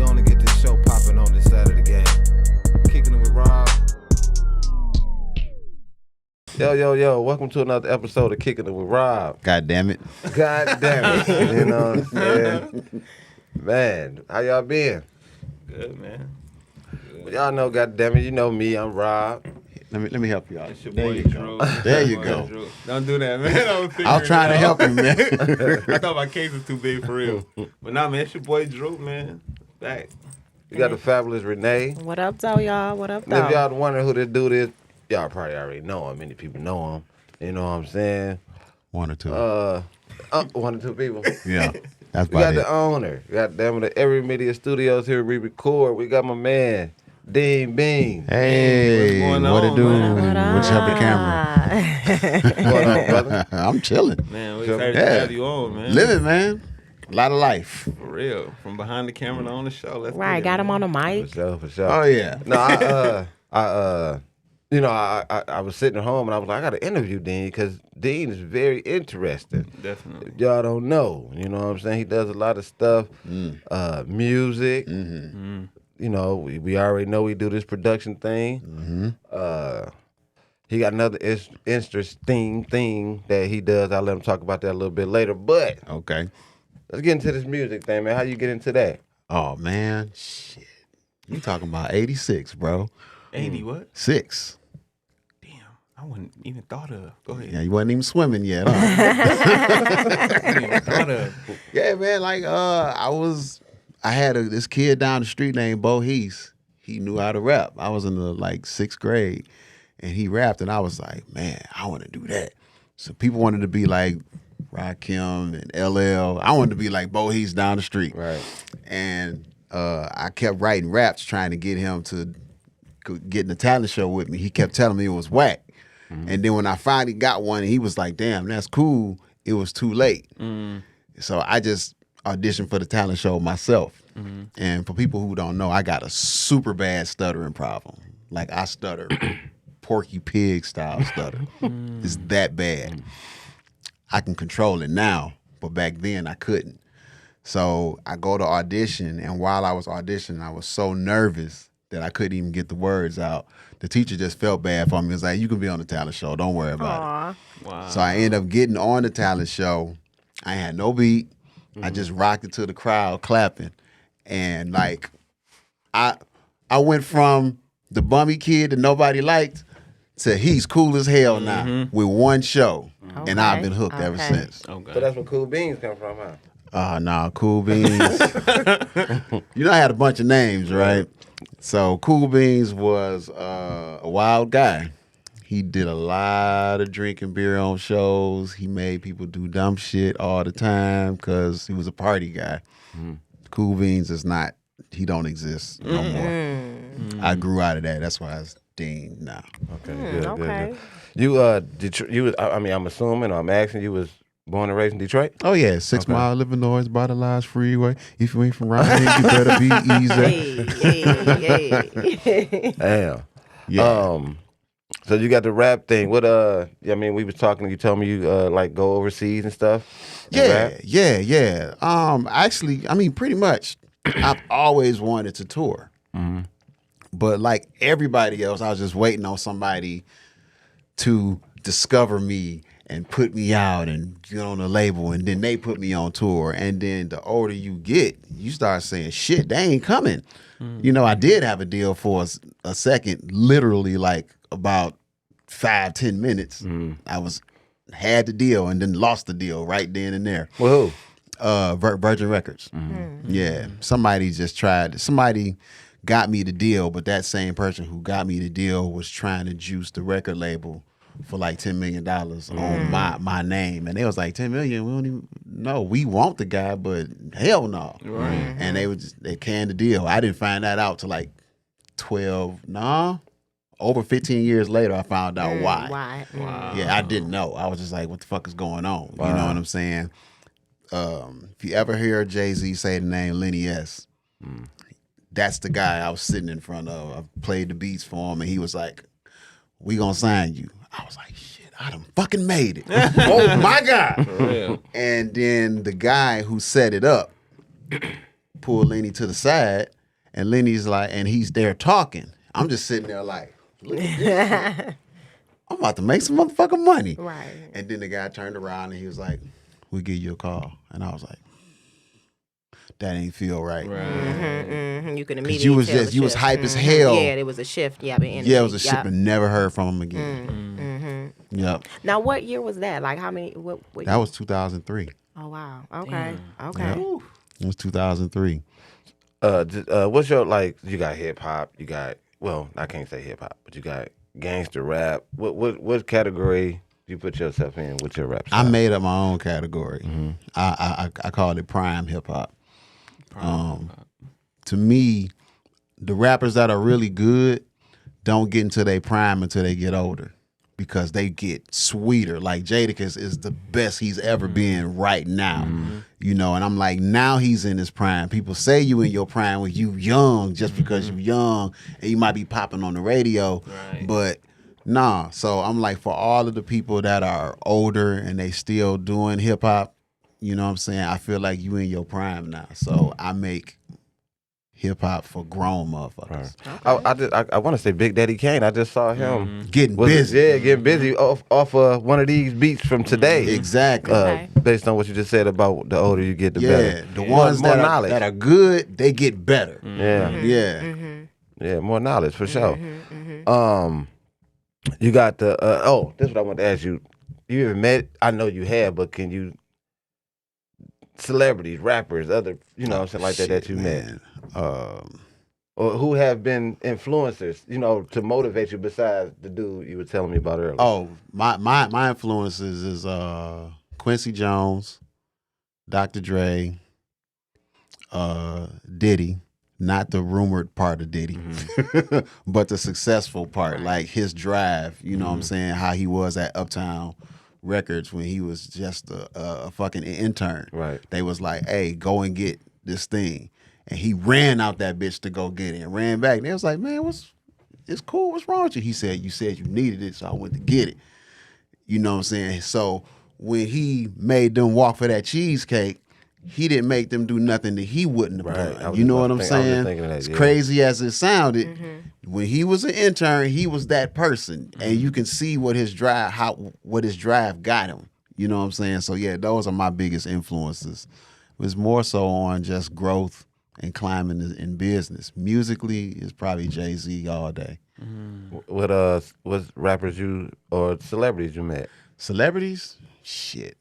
gonna get this show popping on this side of the game. Kicking it with Rob. Yo, welcome to another episode of Kicking It with Rob. God damn it. God damn it. You know what I'm saying? Man, how y'all been? Good, man. Well, y'all know, God damn it, you know me, I'm Rob. Let me help you out. It's your There boy you Drew. go. There you go. Drew. Don't do that, man. I was trying to help him, man. I thought my case was too big for real. But nah, man, it's your boy Drew, man. Back. You got the fabulous Renee. What up, though, y'all? What up, And if though? y'all wondering who this dude is, y'all probably already know him. Many people know him. You know what I'm saying? One or two. One or two people. Yeah. That's We got about it. the owner. God damn it, the EVRY Media Studios here we record. We got my man, Dean Beanz. Hey, What's going what on, it do? man? What's up the camera? What's going on, brother? I'm chilling. Man, we're excited to Yeah. have you on, man. Living, man. A lot of life. For real. From behind the camera to on the show. Let's Right, get it, got him man. on the mic. For sure. Oh, yeah. No, I was sitting at home and I was like, I got to interview Dean because Dean is very interesting. Definitely. Y'all don't know, you know what I'm saying? He does a lot of stuff, music. Mm-hmm. You know, we already know we do this production thing. Mm-hmm. He got another interesting thing that he does. I'll let him talk about that a little bit later. But Okay. let's get into this music thing, man. How you get into that? Oh, man. Shit. You talking about 86, bro. 80 what? 6. Damn. I wouldn't even thought of. Go ahead. Yeah, you wasn't even swimming yet, huh? I wouldn't even thought of. Yeah, man. Like, I had this kid down the street named Bo Heath. He knew how to rap. I was in the 6th grade, and he rapped, and I was like, man, I want to do that. So people wanted to be like Rakim and LL. I wanted to be like Bo Heath down the street. Right. And I kept writing raps trying to get him to get in the talent show with me. He kept telling me it was whack. And then when I finally got one, he was like, damn, that's cool. It was too late. So I just auditioned for the talent show myself. And for people who don't know, I got a super bad stuttering problem. Like I stutter, Porky Pig style stutter. It's that bad. I can control it now, but back then I couldn't. So I go to audition, and while I was auditioning, I was so nervous that I couldn't even get the words out. The teacher just felt bad for me. He was like, you can be on the talent show. Don't worry about it. Wow. So I ended up getting on the talent show. I had no beat. I just rocked it to the crowd clapping. And I went from the bummy kid that nobody liked to he's cool as hell now with one show. And I've been hooked ever since. Okay. So that's where Cool Beans come from, huh? Nah, Cool Beans. You know I had a bunch of names, right? So Cool Beans was a wild guy. He did a lot of drinking beer on shows. He made people do dumb shit all the time because he was a party guy. Cool Beans is not, he don't exist no more. I grew out of that. That's why it's Dean now. Okay, okay. good. I'm assuming, or I'm asking, you was born and raised in Detroit? Oh yeah, 6 Mile, Illinois, by the Lodge Freeway. If you ain't from around here, you better be easy. Hey. Damn. Yeah. So you got the rap thing. What we was talking, you told me you go overseas and stuff? And rap? Yeah. Actually, pretty much I've always wanted to tour. But like everybody else, I was just waiting on somebody to discover me and put me out and get on the label, and then they put me on tour. And then the older you get, you start saying, shit, they ain't coming. You know, I did have a deal for a second, literally about 5-10 minutes. I had the deal and then lost the deal right then and there. Well, Virgin Records. Yeah. Somebody got me the deal, but that same person who got me the deal was trying to juice the record label for $10 million on my name. And they was like, $10 million, we don't even know. We want the guy, but hell no. Right. And they canned the deal. I didn't find that out till over 15 years later, I found out why. Wow. Yeah, I didn't know. I was just like, what the fuck is going on? Wow. You know what I'm saying? If you ever hear Jay-Z say the name Lenny S., that's the guy I was sitting in front of. I played the beats for him, and he was like, we gonna sign you. I was like, shit, I done fucking made it. Oh, my God. For real. And then the guy who set it up, pull Lenny to the side, and Lenny's like, and he's there talking. I'm just sitting there like, look at this shit. I'm about to make some motherfucking money. Right. And then the guy turned around and he was like, we'll give you a call. And I was like, that ain't feel right. You can immediately you was tell just the you was shift. hype as hell. Yeah, there was a shift. Yeah, Yeah, it was a shift and never heard from him again. Yep. Now, what year was that? Like, how many? What That was 2003. Oh wow. Okay. Okay. Yep. It was 2003. What's your, like, you got hip hop, you got, well, I can't say hip hop, but you got gangster rap. What category do you put yourself in with your rap style? I made up my own category. I called it prime hip hop. To me, the rappers that are really good don't get into their prime until they get older, because they get sweeter. Like Jadakiss is the best he's ever been right now. You know, and I'm like, now he's in his prime. People say you in your prime when you young, just because you young and you might be popping on the radio. Right. But nah. So I'm like, for all of the people that are older and they still doing hip hop, you know what I'm saying? I feel like you in your prime now. So I make hip hop for grown motherfuckers. I want to say Big Daddy Kane. I just saw him Getting busy. Yeah, getting busy off one of these beats from today. Exactly. Okay. Based on what you just said about the older you get, the better. The ones more that knowledge. that are good, they get better. Yeah, yeah, more knowledge for sure. You got the this is what I want to ask you. You ever met? I know you have, but can you? Celebrities, rappers, other, you know, something like that you met, or who have been influencers, you know, to motivate you besides the dude you were telling me about earlier. Oh, my influences is Quincy Jones, Dr. Dre, Diddy, not the rumored part of Diddy, but the successful part, like his drive. You know what I'm saying? How he was at Uptown Records when he was just a fucking intern. Right. They was like, hey, go and get this thing. And he ran out that bitch to go get it and ran back. And they was like, man, it's cool. What's wrong with you? He said, you said you needed it, so I went to get it. You know what I'm saying? So when he made them walk for that cheesecake, he didn't make them do nothing that he wouldn't have done. You know what I'm saying? As crazy as it sounded, when he was an intern, he was that person, and you can see what his drive got him. You know what I'm saying? So yeah, those are my biggest influences. It was more so on just growth and climbing in business. Musically, it's probably Jay-Z all day. What rappers or celebrities you met? Celebrities? Shit.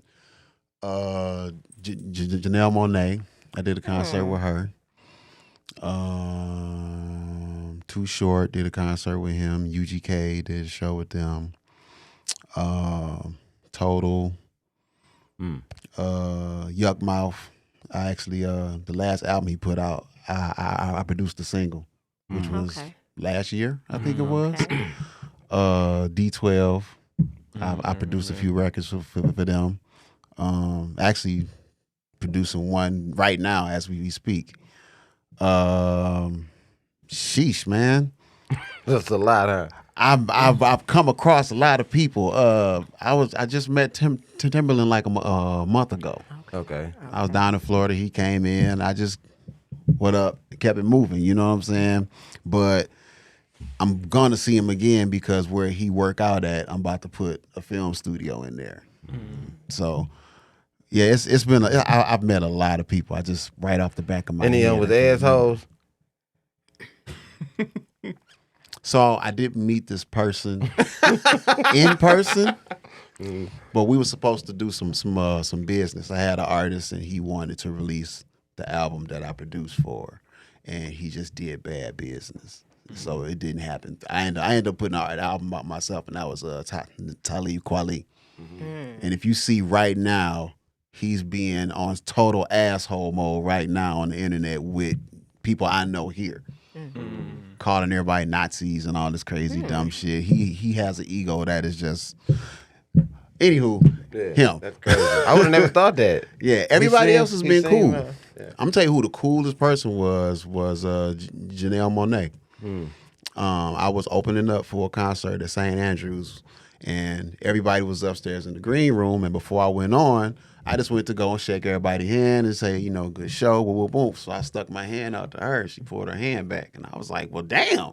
Janelle Monáe. I did a concert with her. Too Short did a concert with him. UGK did a show with them. Total. Yuck Mouth. I actually the last album he put out, I produced the single, which was last year, I think it was. D12. I produced a few records for them. Actually producing one right now as we speak. Sheesh, man. That's a lot, huh? I've come across a lot of people. I just met Timberland like a month ago. Okay. I was down in Florida. He came in. I just, what up? Kept it moving. You know what I'm saying? But I'm gonna see him again because where he work out at, I'm about to put a film studio in there. So, yeah, it's been. I've met a lot of people. I just right off the back of my Any head. of them was assholes? So I didn't meet this person in person, but we were supposed to do some business. I had an artist and he wanted to release the album that I produced for, and he just did bad business. So it didn't happen. I ended up putting out an album about myself, and that was Talib Kweli. And if you see right now, he's being on total asshole mode right now on the internet with people I know here. Calling everybody Nazis and all this crazy dumb shit. He has an ego that is just. Anywho, him. That's crazy. I would have never thought that. Yeah, everybody else has been cool. I'm gonna tell you who the coolest person was Janelle Monáe. I was opening up for a concert at St. Andrews, and everybody was upstairs in the green room. And before I went on, I just went to go and shake everybody's hand and say, good show, whoop, whoop, whoop. So I stuck my hand out to her. She pulled her hand back, and I was like, well, damn.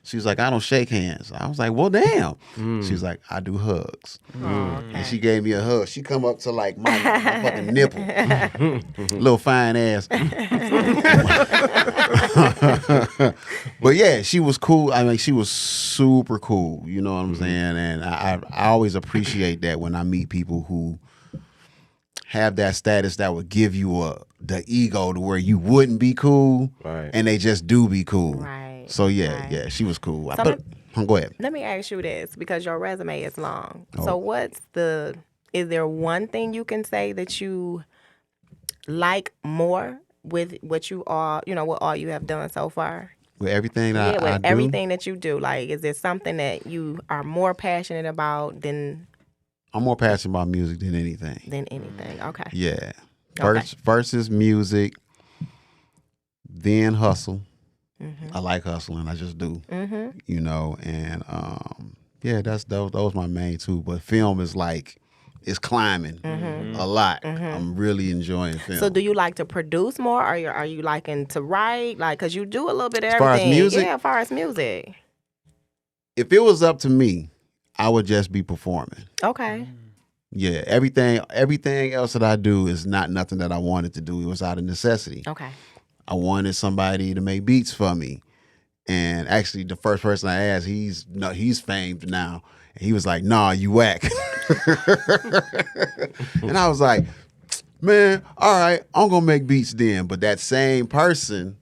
She was like, I don't shake hands. I was like, well, damn. She was like, I do hugs. And she gave me a hug. She come up to like my fucking nipple. Little fine ass. But yeah, she was cool. I mean, she was super cool. You know what I'm saying? And I always appreciate that when I meet people who have that status that would give you the ego to where you wouldn't be cool, Right. and they just do be cool. Right. So yeah, Right. she was cool. So Go ahead. Let me ask you this, because your resume is long. Oh. So is there one thing you can say that you like more with what you are, what all you have done so far? With everything that I with do, everything that you do. Like, is there something that you are more passionate about than I'm more passionate about music than anything. anything? Okay. Yeah. Okay. First is music, then hustle. I like hustling. I just do. And yeah, those my main two. But film is like, it's climbing a lot. I'm really enjoying film. So do you like to produce more, or are you liking to write? Like, because you do a little bit of As far as everything. music? Yeah, as far as music. If it was up to me, I would just be performing. Okay. Yeah, everything else that I do is not nothing that I wanted to do. It was out of necessity. Okay. I wanted somebody to make beats for me. And actually, the first person I asked, he's famed now. And he was like, nah, you whack. And I was like, man, all right, I'm going to make beats then. But that same person,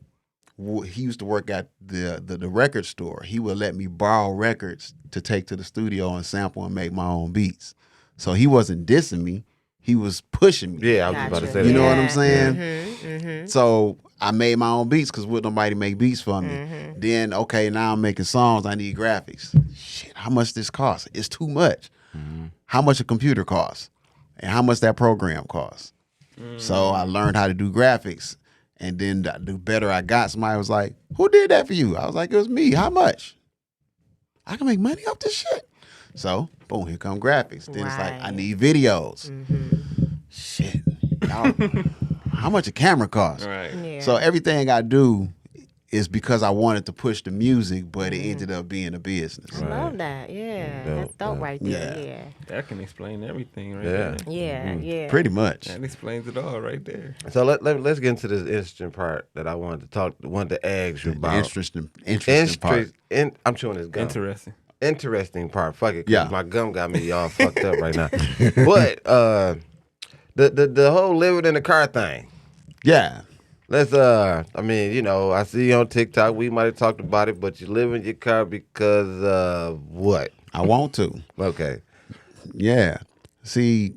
he used to work at the record store. He would let me borrow records to take to the studio and sample and make my own beats. So he wasn't dissing me. He was pushing me. Yeah, I was about to say You that. know what I'm saying? So I made my own beats because would nobody make beats for me. Then, okay, now I'm making songs. I need graphics. Shit, how much this costs? It's too much. How much a computer costs? And how much that program costs? So I learned how to do graphics. And then the better I got, somebody was like, who did that for you? I was like, it was me. How much? I can make money off this shit. So, boom, here come graphics. Then it's like, I need videos. Shit. Y'all, how much a camera costs? Right. Yeah. So everything I do is because I wanted to push the music, but it ended up being a business. I love that. Yeah. That's dope right there. Yeah. That can explain everything right Yeah. there. Yeah. Yeah. Pretty much. That explains it all right there. So let's get into this interesting part that I wanted to ask you about. Interesting part. I'm chewing this gum. Interesting. Part. Fuck it. 'Cause Yeah. my gum got me all fucked up right now. But the whole living in the car thing. Yeah. Let's I mean, I see you on TikTok. We might have talked about it, but you live in your car because of what? I want to. Okay. Yeah. See,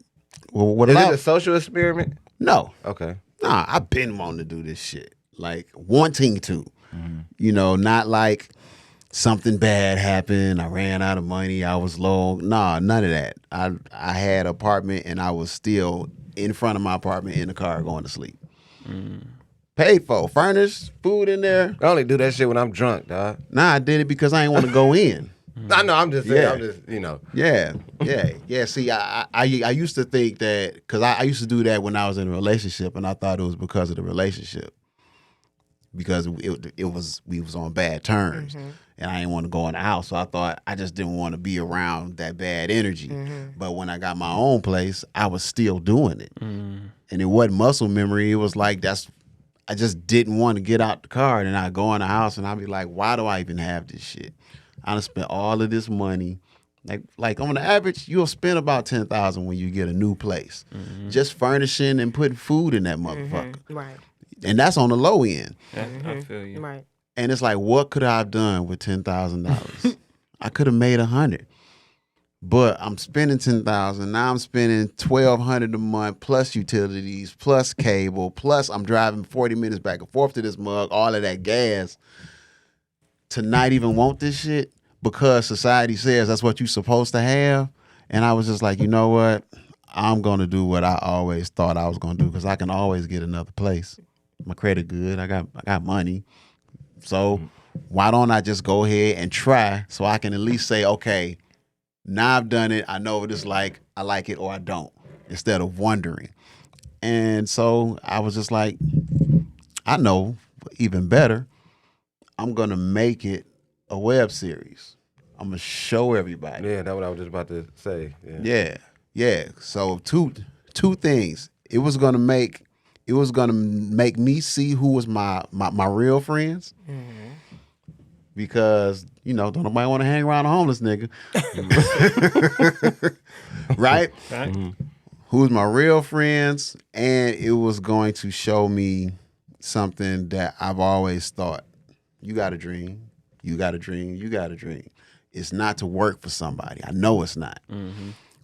well, what Is about it a social experiment? No. Okay. Nah, I've been wanting to do this shit. Like wanting to. Not like something bad happened, I ran out of money, I was low. Nah, none of that. I had an apartment and I was still in front of my apartment in the car going to sleep. Paid for, furnished, food in there. I only do that shit when I'm drunk, dog. Nah, I did it because I didn't want to go in. I know. I'm just saying. Yeah. I'm just, Yeah. See, I used to think that because I used to do that when I was in a relationship, and I thought it was because of the relationship, because we was on bad terms, and I didn't want to go in the house. So I thought I just didn't want to be around that bad energy. But when I got my own place, I was still doing it, and it wasn't muscle memory. It was like I just didn't want to get out the car, and then I go in the house and I'd be like, why do I even have this shit? I done spent all of this money. Like on the average, you'll spend about $10,000 when you get a new place, just furnishing and putting food in that motherfucker. Right. And that's on the low end. I feel you. Right. And it's like, what could I have done with $10,000? I could have made $100, but I'm spending $10,000. Now I'm spending $1,200 a month plus utilities, plus cable, plus I'm driving 40 minutes back and forth to this mug, all of that gas, to not even want this shit because society says that's what you're supposed to have. And I was just like, you know what? I'm going to do what I always thought I was going to do because I can always get another place. My credit good. I got money. So why don't I just go ahead and try so I can at least say, okay, now I've done it. I know what it's like. I like it or I don't, instead of wondering. And so I was just like, I know even better. I'm gonna make it a web series. I'm gonna show everybody. Yeah, that's what I was just about to say. Yeah. So two things. It was gonna make me see who was my real friends. Because, don't nobody want to hang around a homeless nigga. Right? Who's my real friends, and it was going to show me something that I've always thought. You got a dream. You got a dream. You got a dream. It's not to work for somebody. I know it's not.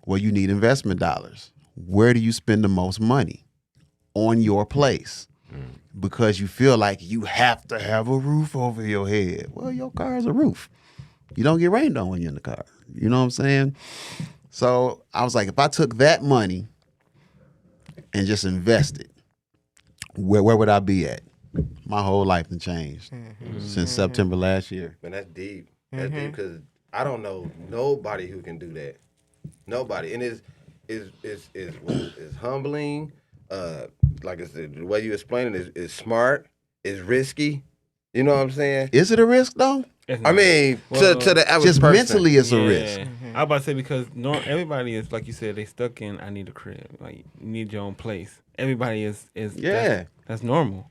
Well, you need investment dollars. Where do you spend the most money? On your place. Because you feel like you have to have a roof over your head. Well, your car is a roof. You don't get rained on when you're in the car. You know what I'm saying? So I was like, if I took that money and just invested, where would I be at? My whole life has changed since September last year. Man, that's deep. That's deep because I don't know nobody who can do that. Nobody. And it's humbling. Like I said, the way you explain it is smart. It's risky. You know what I'm saying? Is it a risk though? I mean, to the average just person. mentally, it's a risk. I about to say because everybody is like you said, they stuck in. I need a crib. Like you need your own place. Everybody is that's normal.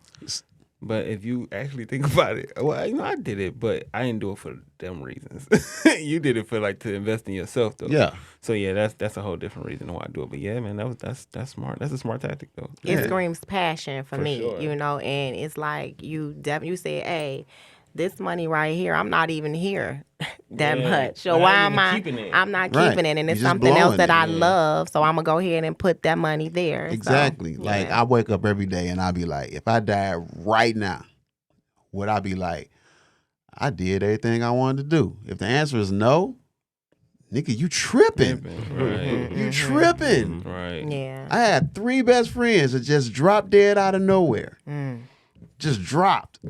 But if you actually think about it, well, I did it, but I didn't do it for them reasons. You did it for to invest in yourself, though. Yeah. So yeah, that's a whole different reason why I do it. But yeah, man, that's smart. That's a smart tactic, though. It screams passion for me, sure. and it's like you say, hey, this money right here, I'm not even here that much. So why am I? I'm not keeping it, and it's something else that I love. So I'm gonna go ahead and put that money there. Exactly. So, like I wake up every day and I be like, if I died right now, would I be like, I did everything I wanted to do? If the answer is no, nigga, you tripping. Right. You tripping. Right. Yeah. I had 3 best friends that just dropped dead out of nowhere. Just dropped.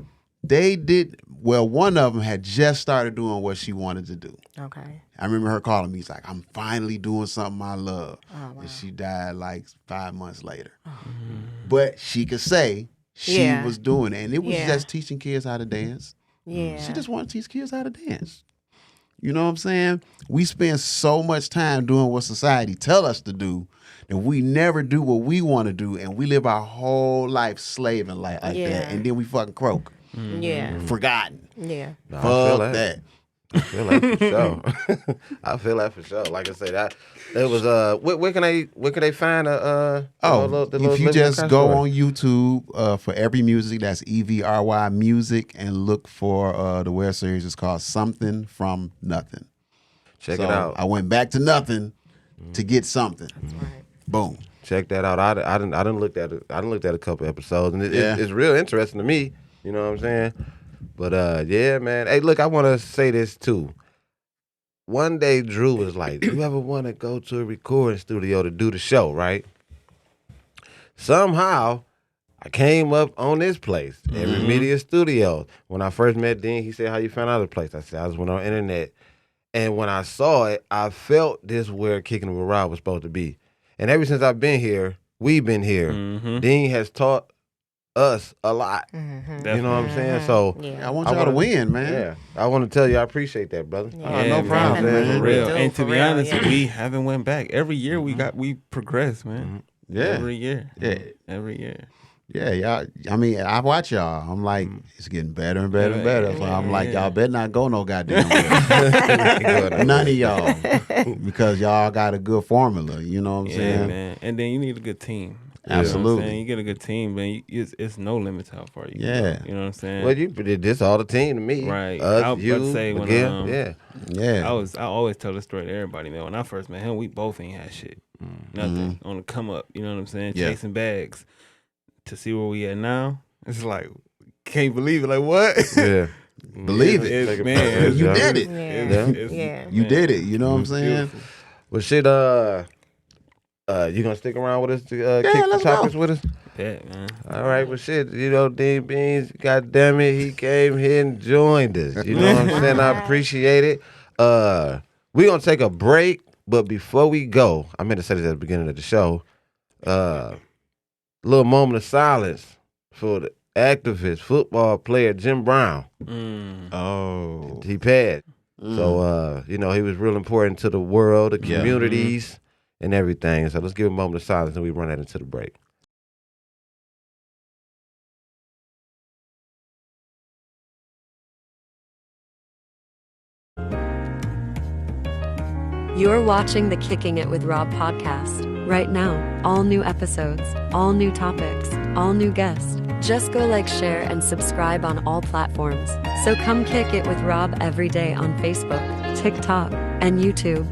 They did, well, one of them had just started doing what she wanted to do. Okay. I remember her calling me. He's like, I'm finally doing something I love. Oh, wow. And she died like 5 months later. But she could say she was doing it. And it was just teaching kids how to dance. Yeah. She just wanted to teach kids how to dance. You know what I'm saying? We spend so much time doing what society tell us to do that we never do what we want to do. And we live our whole life slaving like that. And then we fucking croak. Yeah. Forgotten. Yeah. No, Fuck that. I feel that for sure. I feel that for sure. Like I said, it was where can they find the if you just go on YouTube for EVRY Music, that's EVRY Music, and look for the web series. It's called Something from Nothing. Check it out. I went back to nothing to get something. That's right. Boom. Check that out. I didn't look at it. I didn't look at a couple episodes, and it's real interesting to me. You know what I'm saying? But yeah, man. Hey, look, I want to say this too. One day, Drew was like, "You ever want to go to a recording studio to do the show?" Right? Somehow, I came up on this place, EVRY Media Studios. When I first met Dean, he said, "How you found out the place?" I said, "I just went on the internet." And when I saw it, I felt this where Kickin with Rob was supposed to be. And ever since I've been here, we've been here. Dean has taught us a lot. You know what I'm saying? So I want y'all to win, man. Yeah, I want to tell you I appreciate that, brother. No problem, man. For real. And to For be real, honest, yeah. we haven't went back. Every year we progress, man. Yeah. Every year. Yeah. Every year. Yeah, y'all. I mean, I watch y'all. I'm like, it's getting better and better and better. So I'm like, y'all better not go no goddamn way. None of y'all, because y'all got a good formula. You know what I'm Yeah, saying? man. And then you need a good team. Absolutely. You know what I'm saying? You get a good team, man. It's no limits how far you can go. You know what I'm saying? Well, you did this all the team to me. Right. Us, I was you, about to say when, Miguel. Yeah. I always tell the story to everybody, man. When I first met him, we both ain't had shit. Nothing. On the come up. You know what I'm saying? Yeah. Chasing bags. To see where we at now, it's like, can't believe it. Like, what? Yeah. Believe it. It's, man, You did it. Yeah. You did it. You know what I'm saying? Well, shit, you gonna stick around with us to kick the let's topics go. with us? Yeah, man. All right, well, shit, Dean Beanz, God damn it, he came here and joined us. You know what I'm saying? I appreciate it. We're gonna take a break, but before we go, I meant to say this at the beginning of the show. little moment of silence for the activist football player Jim Brown. Oh, He passed. So he was real important to the world, the communities, and everything. So let's give a moment of silence and we run that into the break. You're watching the Kicking It with Rob podcast. Right now, all new episodes, all new topics, all new guests. Just go like, share, and subscribe on all platforms. So come kick it with Rob every day on Facebook, TikTok, and YouTube.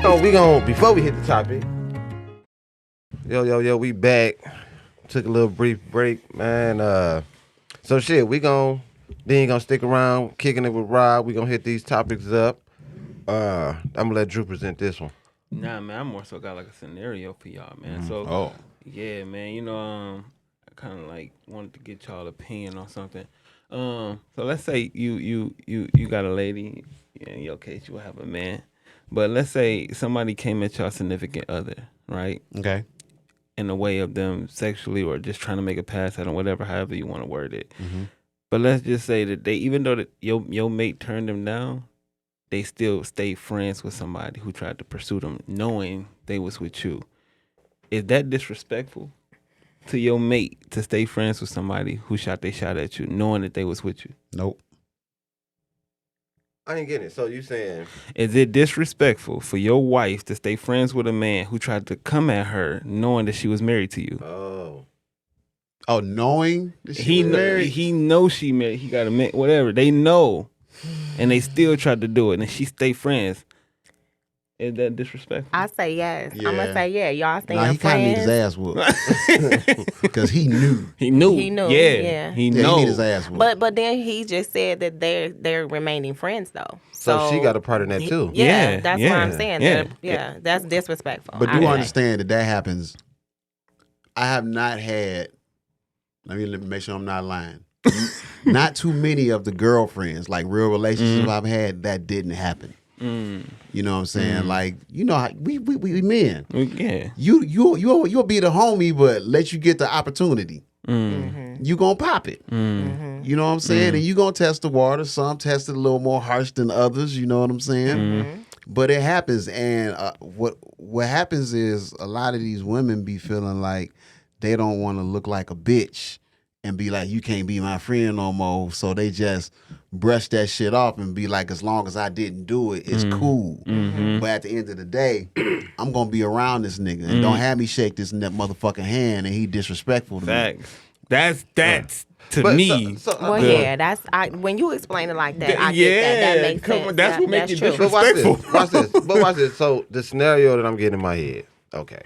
So before we hit the topic, we back. Took a little brief break, man. So shit, Dean gonna stick around, kicking it with Rob. We gonna hit these topics up. I'm gonna let Drew present this one. Nah, man, I more so got like a scenario for y'all, man. Yeah, man, I kind of like wanted to get y'all opinion on something. So let's say you got a lady, in your case you will have a man, but let's say somebody came at your significant other, right? Okay. In the way of them sexually or just trying to make a pass at them, whatever, however you want to word it. But let's just say that even though that your mate turned them down, they still stay friends with somebody who tried to pursue them, knowing they was with you. Is that disrespectful to your mate to stay friends with somebody who shot their shot at you, knowing that they was with you? Nope. I ain't getting it. So you saying... Is it disrespectful for your wife to stay friends with a man who tried to come at her, knowing that she was married to you? Oh, knowing that she was married? He knows she married. He got a man, whatever. They know. And they still tried to do it, and she stay friends. Is that disrespectful? I say yes. I'm gonna say yeah. Y'all staying friends. He kind of need his ass whooped because he knew. He knew. Yeah, he need his ass whooped. But then he just said that they're remaining friends though. So she got a part in that too. Yeah, that's what I'm saying. Yeah, that's disrespectful. But do understand that happens. I have not had. Let me make sure I'm not lying. Not too many of the girlfriends, like real relationships I've had, that didn't happen. You know what I'm saying? Like, we men. Yeah. You'll be the homie, but let you get the opportunity. You gonna pop it. You know what I'm saying? And you gonna test the water. Some test it a little more harsh than others. You know what I'm saying? But it happens, and what happens is a lot of these women be feeling like they don't want to look like a bitch and be like, you can't be my friend no more. So they just brush that shit off and be like, as long as I didn't do it, it's cool. But at the end of the day, I'm going to be around this nigga. And don't have me shake this motherfucking hand and he disrespectful to me. That's to me. That's when you explain it like that, I get that. That makes sense. That's what makes you disrespectful. But watch this. So the scenario that I'm getting in my head, okay.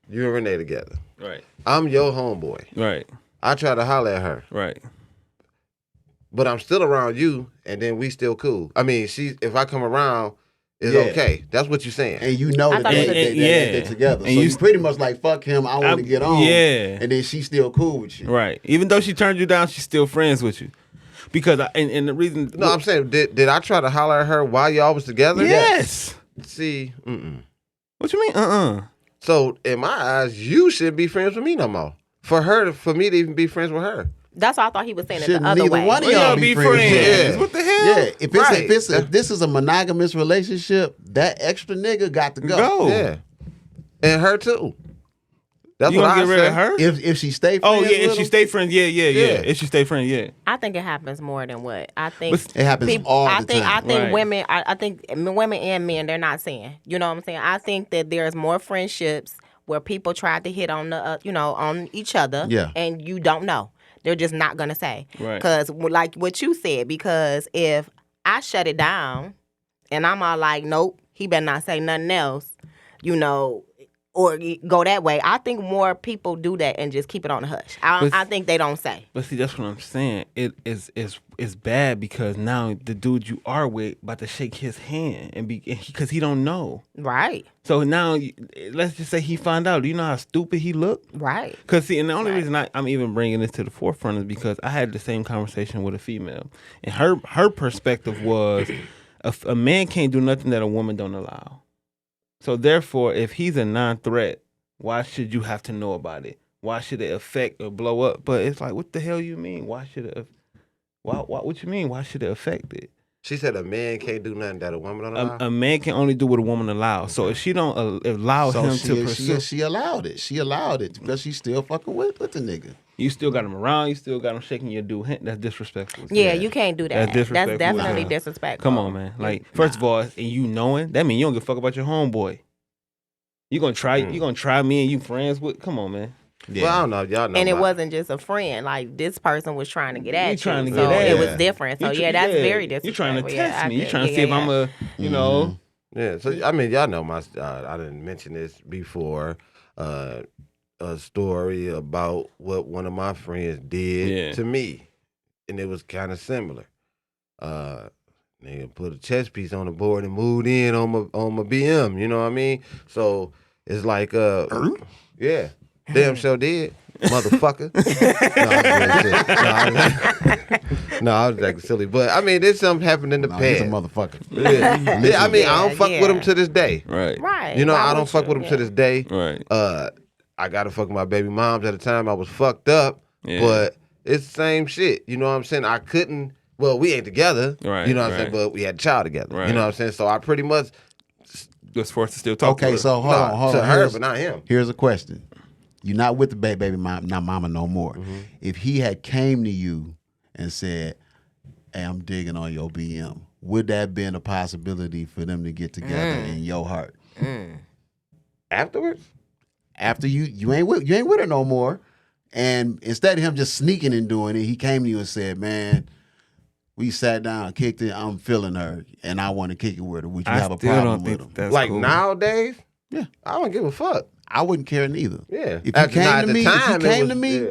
You and Renee together. Right. I'm your homeboy. Right. I try to holler at her. Right. But I'm still around you, and then we still cool. I mean, if I come around, it's okay. That's what you're saying. And you know that they're together. And so you pretty much like, fuck him, I want to get on. Yeah. And then she's still cool with you. Right. Even though she turned you down, she's still friends with you. Because, and the reason... No, I'm saying, did I try to holler at her while y'all was together? Yes. See, What you mean, So, in my eyes, you shouldn't be friends with me no more. For me to even be friends with her. That's what I thought he was saying it the Shouldn't other neither way. one of y'all be friends. Yeah. What the hell? Yeah, if this is a monogamous relationship, that extra nigga got to go. Yeah, and her too. That's you what gonna I get rid said. of her? If she stay friends with if she stay friends, yeah. If she stay friends, yeah. I think it happens more than what I think. It happens all the time. I think Right. women. I think women and men. They're not saying. You know what I'm saying? I think that there's more friendships where people try to hit on the on each other. Yeah. And you don't know. They're just not gonna say. Right. Because like what you said. Because if I shut it down, and I'm all like, nope, he better not say nothing else. Or go that way. I think more people do that and just keep it on the hush. I think they don't say. But see, that's what I'm saying. It's bad because now the dude you are with about to shake his hand because he don't know. Right. So now let's just say he found out. Do you know how stupid he looked? Right. Because see, and the only reason I'm even bringing this to the forefront is because I had the same conversation with a female, and her perspective was a man can't do nothing that a woman don't allow. So therefore, if he's a non-threat Why should you have to know about it? Why should it affect or blow up? But it's like, what the hell you mean? Why should it? What you mean? Why should it affect it? She said a man can't do nothing that a woman don't allow. A man can only do what a woman allows. So if she don't allow him to pursue, she allowed it. She allowed it because she's still fucking with the nigga. You still got him around. You still got him shaking your dude. That's disrespectful. Yeah, you can't do that. That's definitely Uh-huh. disrespectful. Come on, man. Like, first of all, and you knowing, that means you don't give a fuck about your homeboy. You gonna try me and you friends with? Come on, man. Yeah. Well, I don't know. Y'all know. And it wasn't just a friend. Like, this person was trying to get at you. Trying to so get at it was different. So, that's very disrespectful. You trying to test me. You trying to see if I'm a, you know. Yeah, so, I mean, y'all know I didn't mention this before. A story about what one of my friends did to me. And it was kind of similar. Nigga put a chess piece on the board and moved in on my BM, you know what I mean? So it's like yeah. Damn sure did, motherfucker. No, I was acting silly. But I mean, there's something happened in the past. He's a motherfucker. Yeah, I mean, I don't fuck with him to this day. Right. You know, I don't fuck with him to this day. Right. I got to fuck with my baby moms at the time. I was fucked up, but it's the same shit. You know what I'm saying? I couldn't. Well, we ain't together. Right. You know what I'm saying? But we had a child together. Right. You know what I'm saying? So I pretty much was forced to still talk to her. So hold on. To her, but not him. Here's a question. You're not with the baby mom, not mama no more. Mm-hmm. If he had came to you and said, hey, I'm digging on your BM, would that been a possibility for them to get together in your heart? Afterwards? After you ain't with her no more. And instead of him just sneaking and doing it, he came to you and said, man, we sat down, kicked it, I'm feeling her, and I want to kick it with her. Would you have a problem with him? Like cool. Nowadays? Yeah. I don't give a fuck. I wouldn't care neither. Yeah. If you came to me,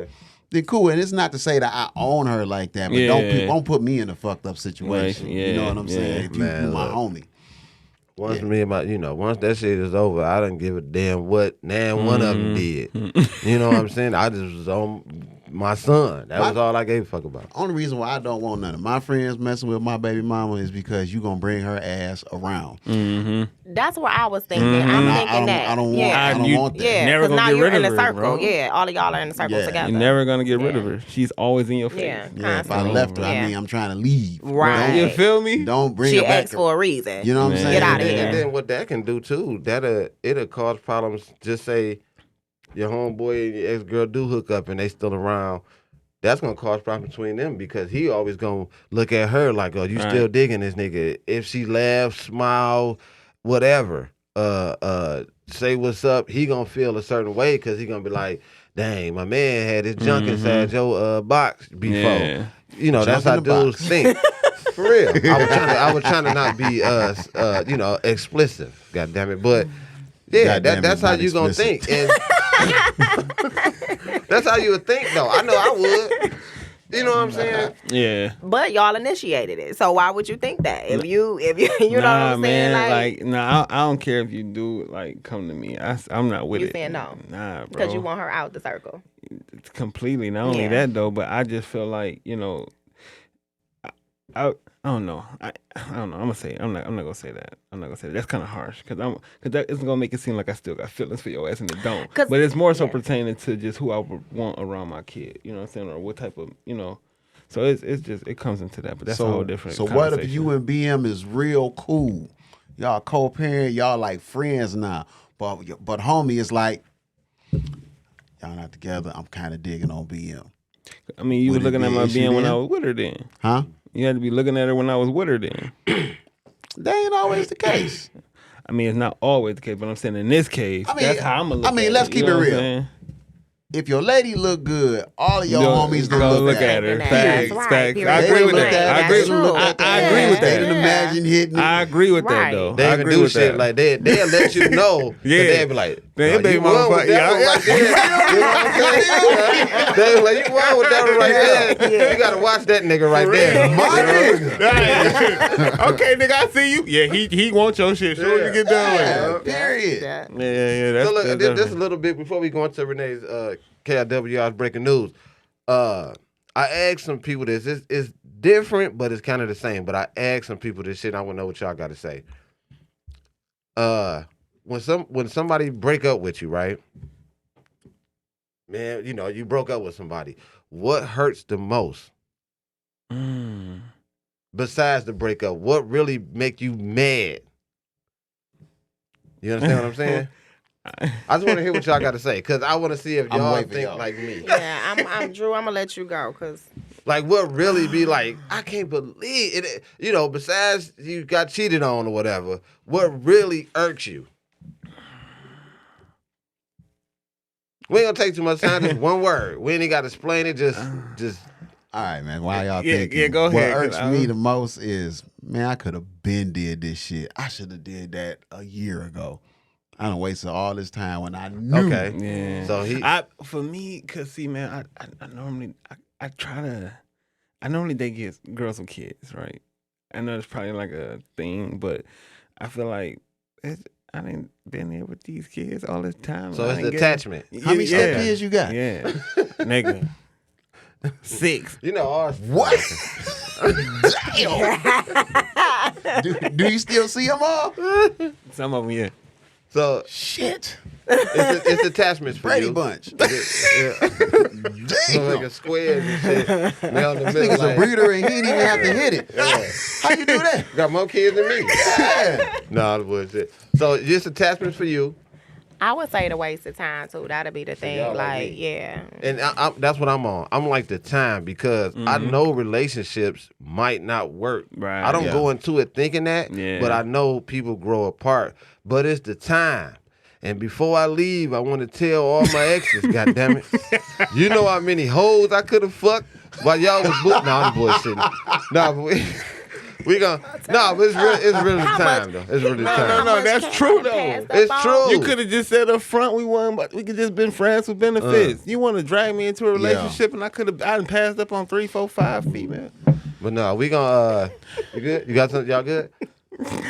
then cool. And it's not to say that I own her like that, but don't put me in a fucked up situation. Right. You know what I'm saying? If you my homie. Once me and once that shit is over, I didn't give a damn what one of them did. You know what I'm saying? I just was on my son. That was all I gave a fuck about. Only reason why I don't want none of my friends messing with my baby mama is because you gonna bring her ass around. Mm-hmm. That's what I was thinking. I'm thinking that. I don't want that. Yeah, because now you're in a circle. Bro. Yeah, all of y'all are in a circle together. You're never gonna get rid of her. She's always in your face. Yeah, if I left her, I mean I'm trying to leave. Right. You feel me? Don't bring her back. She asked for a reason. You know what I'm saying? Get out of here. And then what that can do too, it'll cause problems. Just say your homeboy and your ex-girl do hook up and they still around. That's gonna cause problems between them because he always gonna look at her like, oh, you still digging this nigga. If she laughs, smile, whatever, say what's up, he gonna feel a certain way because he gonna be like, dang, my man had his junk inside your box before. Yeah. You know, that's how dudes think. For real. I was trying to not be explicit. God damn it. But yeah, that's how you gonna think. And that's how you would think though. I know I would. You know what I'm saying? Yeah. But y'all initiated it. So why would you think that? If you know what I'm saying? I don't care if you do come to me. I'm not with it. You saying no? Nah, bro. Because you want her out the circle. Completely. Not only that though, but I just feel like, I don't know. I don't know. I'm gonna say it. I'm not gonna say that. That's kind of harsh because that isn't gonna make it seem like I still got feelings for your ass and it don't. But it's more so pertaining to just who I would want around my kid. You know what I'm saying, or what type of So it's just it comes into that. But that's a whole different. So what if you and BM is real cool? Y'all co-parent. Y'all like friends now. But homie is like y'all not together. I'm kind of digging on BM. I mean, you were looking at my BM when I was with her then. Huh? You had to be looking at her when I was with her then. That ain't always the case. I mean, it's not always the case, but I'm saying in this case, that's how I'm going to look at it. Let's keep it real. If your lady look good, all of your homies gonna look at her. Facts. I agree with that. I agree with that. They didn't imagine hitting it. I agree with that though. They even do shit like they'll let you know. They'll be like, they baby mama right there. You know what I'm saying? They like, you won with that one right there. You gotta watch that nigga right there. My nigga. Okay, nigga, I see you. Yeah, he wants your shit. Sure, you get done with it. Period. Yeah. So look, just a little bit before we go into Renee's KIWR's breaking news. I asked some people this. It's different, but it's kind of the same. But I asked some people this shit. I want to know what y'all got to say. When somebody break up with you, right? man, you broke up with somebody. What hurts the most? Besides the breakup, what really make you mad? You understand what I'm saying? I just want to hear what y'all got to say, because I want to see if y'all think like me. Yeah, I'm Drew. I'm gonna let you go, because like what really be like, I can't believe it. Besides you got cheated on or whatever, what really irks you? We ain't gonna take too much time. Just one word. We ain't got to explain it. Just. All right, man. Why y'all thinking? Yeah, go ahead. What irks me the most is, man, I could have been did this shit. I should have did that a year ago. I done wasted all this time when I knew. Okay. Yeah. So for me, cause see, man, I normally date girls with kids, right? I know it's probably like a thing, but I feel like I didn't been here with these kids all this time. So it's the attachment. How many kids you got? Yeah, nigga. 6. Ours. What? Damn. Do you still see them all? Some of them, yeah. So shit. It's attachments for Brady you. Bunch. Damn. So like a square and shit. Now in the this middle, nigga's like, a breeder and he didn't even have to hit it. Yeah. How you do that? Got more kids than me. Yeah. No, that's bullshit. So just attachments for you. I would say the waste of time too. That'd be the thing. Like, yeah. And that's what I'm on. I'm like the time, because I know relationships might not work. Right. I don't go into it thinking that, but I know people grow apart. But it's the time. And before I leave, I want to tell all my exes, goddammit, you know how many hoes I could have fucked while y'all was booked. No, I'm bullshitting. No, but we gonna but it's really the time though. It's really the time. No, that's true though. It's true. You could have just said up front we could just been friends with benefits. You want to drag me into a relationship, and I done passed up on 3, 4, 5 females. But no, we gonna you good? You got something? Y'all good?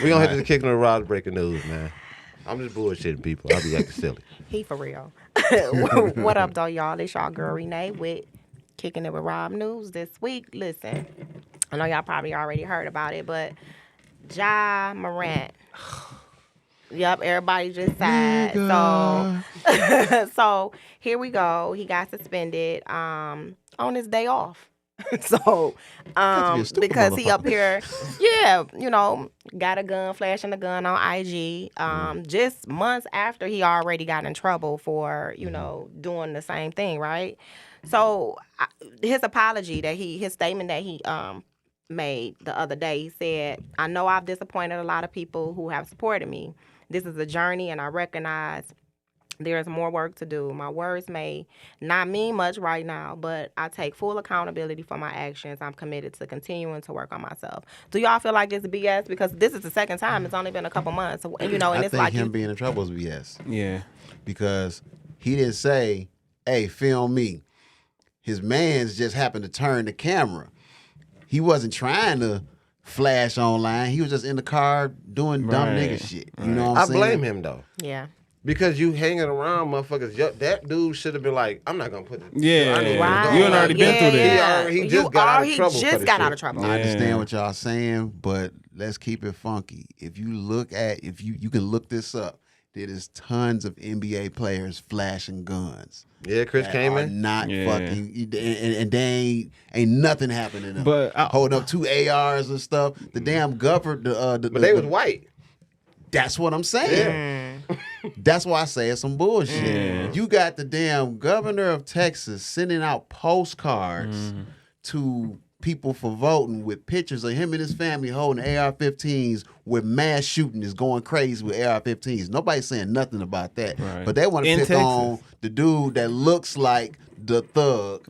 We gonna hit the Kickin' with Rob breaking news, man. I'm just bullshitting people. I'll be acting silly. He for real. What up, though, y'all? It's y'all girl Renee with Kicking It with Rob News this week. Listen, I know y'all probably already heard about it, but Ja Morant. Yep, everybody just sad. So here we go. He got suspended on his day off. So, because he up here, got a gun, flashing a gun on IG, just months after he already got in trouble for, doing the same thing, right? So, his apology his statement that he made the other day, he said, "I know I've disappointed a lot of people who have supported me. This is a journey, and I recognize there's more work to do. My words may not mean much right now, but I take full accountability for my actions. I'm committed to continuing to work on myself." Do y'all feel like it's BS? Because this is the second time. It's only been a couple months. And, and I it's think like him being in trouble is BS. Yeah. Because he didn't say, hey, film me. His mans just happened to turn the camera. He wasn't trying to flash online. He was just in the car doing dumb nigga shit. You know what I'm saying? I blame him, though. Yeah. Because you hanging around motherfuckers. That dude should have been like, I'm not going to put it. Yeah. Right. You already been through that. He just got out of trouble. He just got out of trouble. I understand what y'all saying, but let's keep it funky. If you look at, you can look this up. There is tons of NBA players flashing guns. Yeah, Chris came in. Not fucking, and they ain't nothing happening to them. But holding up 2 ARs and stuff. The damn governor, but they was white. That's what I'm saying. Yeah. That's why I say it's some bullshit. Yeah. You got the damn governor of Texas sending out postcards to people for voting with pictures of him and his family holding AR-15s where mass shooting is going crazy with AR-15s. Nobody's saying nothing about that. Right. But they want to pick on the dude that looks like the thug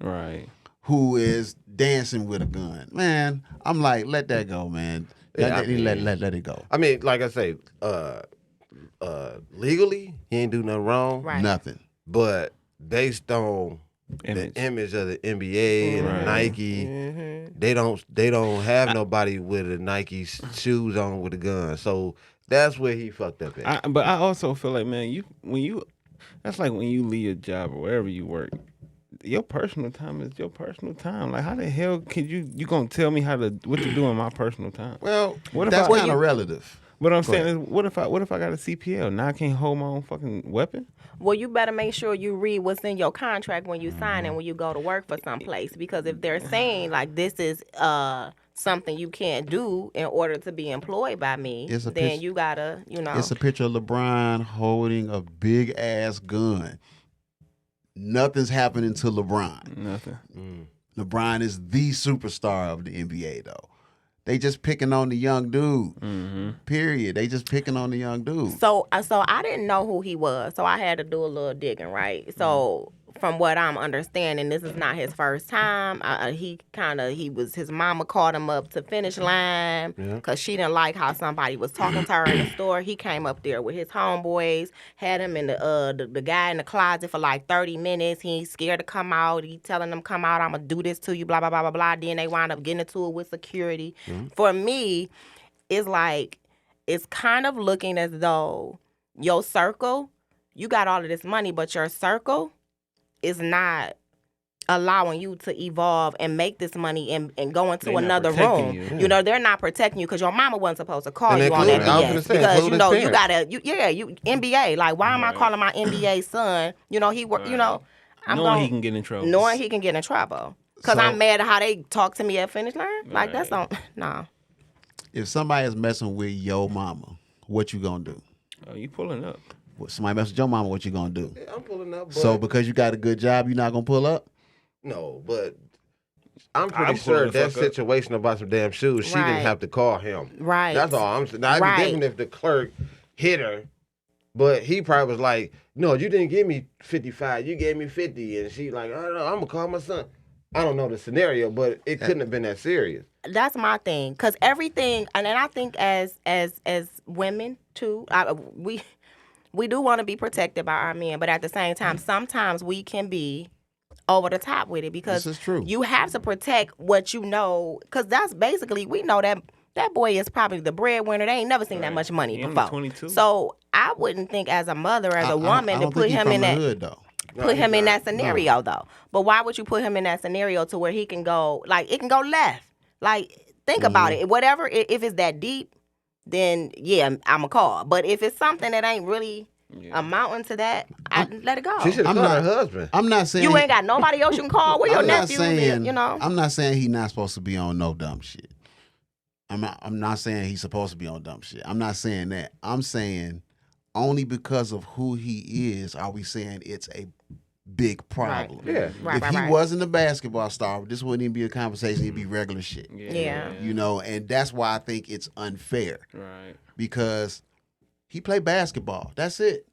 who is dancing with a gun. Man, I'm like, let that go, man. Let it go. I mean, like I say, legally, he ain't do nothing wrong. Right. Nothing. But based on the image of the NBA and Nike, they don't have nobody with a Nike shoes on with a gun. So that's where he fucked up at. But I also feel like, man, that's like when you leave a job or wherever you work. Your personal time is your personal time. Like, how the hell can you gonna tell me what to do in my personal time? Well, that's kind of relative. What I'm saying is, what if I got a CPL? Now I can't hold my own fucking weapon? Well, you better make sure you read what's in your contract when you sign and when you go to work for some place. Because if they're saying, like, this is something you can't do in order to be employed by me, then you got to, It's a picture of LeBron holding a big-ass gun. Nothing's happening to LeBron. Nothing. LeBron is the superstar of the NBA, though. They just picking on the young dude. Period. They just picking on the young dude. So I didn't know who he was, so I had to do a little digging, right? So from what I'm understanding, this is not his first time. His mama called him up to finish line because she didn't like how somebody was talking to her in the store. He came up there with his homeboys, had him in the guy in the closet for like 30 minutes. He ain't scared to come out. He telling them, come out, I'm going to do this to you, blah, blah, blah, blah, blah. Then they wound up getting into it with security. For me, it's like, it's kind of looking as though your circle, you got all of this money, but your circle is not allowing you to evolve and make this money and go into another room. You know, they're not protecting you because your mama wasn't supposed to call you on that BS. Because, you gotta, you NBA. Like, why am I calling my NBA son? You know, he work, knowing he can get in trouble. Knowing he can get in trouble. Because I'm mad at how they talk to me at finish line. Like, that's nah. If somebody is messing with your mama, what you gonna do? Oh, you pulling up. Somebody mess with your mama, what you gonna do? Yeah, I'm pulling up. So because you got a good job, you're not gonna pull up? No, but I'm pretty sure that situation about some damn shoes, she didn't have to call him. Right. That's all I'm saying. Now, it'd be different if the clerk hit her, but he probably was like, no, you didn't give me 55, you gave me 50. And she like, I don't know, I'm gonna call my son. I don't know the scenario, but it couldn't have been that serious. That's my thing, because everything, and then I think as women too, we do want to be protected by our men, but at the same time, sometimes we can be over the top with it because this is true. You have to protect what you know, because that's basically, we know that boy is probably the breadwinner. They ain't never seen that much money before. 22. So I wouldn't think as a mother, as a woman, to put him in that hood, though. Put him in that scenario though. But why would you put him in that scenario to where he can go, like, it can go left? Like, think about it. Whatever, if it's that deep, then yeah, I'm a call. But if it's something that ain't really amounting to that, I let it go. She should have called her husband. I'm not saying you ain't got nobody else you can call. Where your nephew is, I'm not saying he's not supposed to be on no dumb shit. I'm not saying he's supposed to be on dumb shit. I'm not saying that. I'm saying only because of who he is are we saying it's a big problem. Right. Yeah. Right, if he wasn't a basketball star, this wouldn't even be a conversation. It'd be regular shit. Yeah. And that's why I think it's unfair. Right. Because he played basketball. That's it.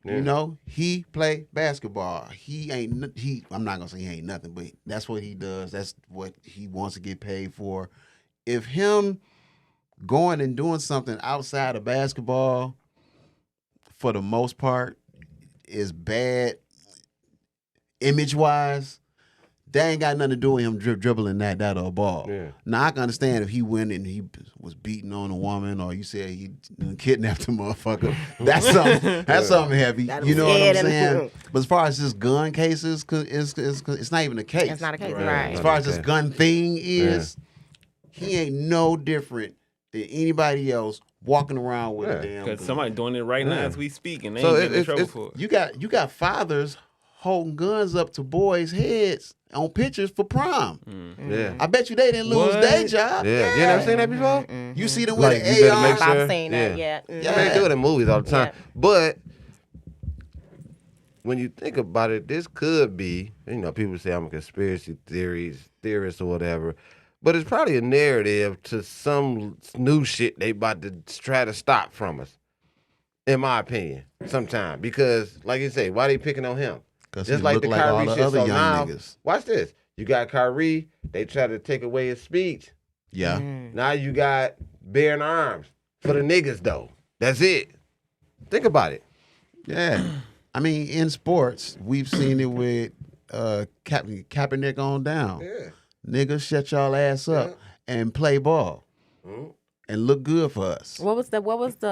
Yeah. He played basketball. I'm not gonna say he ain't nothing, but that's what he does. That's what he wants to get paid for. If him going and doing something outside of basketball, for the most part, is bad image-wise, that ain't got nothing to do with him dribbling that or a ball. Yeah. Now, I can understand if he went and he was beating on a woman, or you said he kidnapped a motherfucker. That's something heavy. You know what I'm saying? But as far as this gun cases, cause it's not even a case. It's not a case, right. As far as this gun thing is, he ain't no different than anybody else walking around with a damn gun. Because somebody doing it right now as we speak, and they ain't getting in trouble for it. You got fathers holding guns up to boys' heads on pictures for prom. Yeah, I bet you they didn't lose their job. Yeah, you never seen that before? You see them with an AR. I've seen that. Yeah. They do it in movies all the time. Yeah. But when you think about it, this could be, people say I'm a conspiracy theorist or whatever, but it's probably a narrative to some new shit they about to try to stop from us, in my opinion, sometime. Because, like you say, why they picking on him? Just like the Kyrie shit. So now, niggas. Watch this. You got Kyrie. They try to take away his speech. Yeah. Now you got bearing arms for the niggas, though. That's it. Think about it. Yeah. I mean, in sports, we've seen it with Kaepernick on down. Yeah. Niggas, shut y'all ass up and play ball. and look good for us. What was the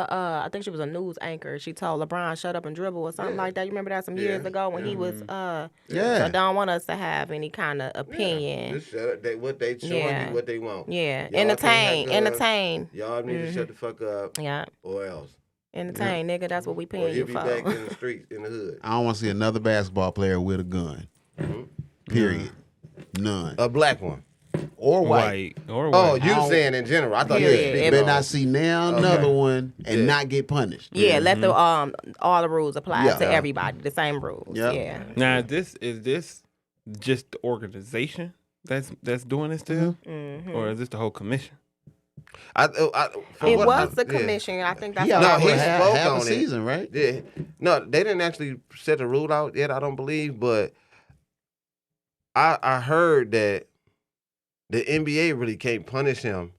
I think she was a news anchor. She told LeBron shut up and dribble or something like that. You remember that some years ago when he was so don't want us to have any kind of opinion. Just shut up. What they showing you what they want. Yeah. Y'all Entertain. Y'all need to shut the fuck up. Yeah. Or else. Entertain, nigga. That's what we paying you for. He'll be back in the streets, in the hood. I don't want to see another basketball player with a gun. Period. None. A black one. Or white. Or white. Oh, you saying in general. I thought you You better not see now another one and not get punished. Yeah, let the all the rules apply to everybody. The same rules. Yeah. Now, is this just the organization that's doing this to him? Or is this the whole commission? It was the commission. I think that's he spoke half on a season, right? Yeah. No, they didn't actually set the rule out yet, I don't believe, but I heard that the NBA really can't punish him.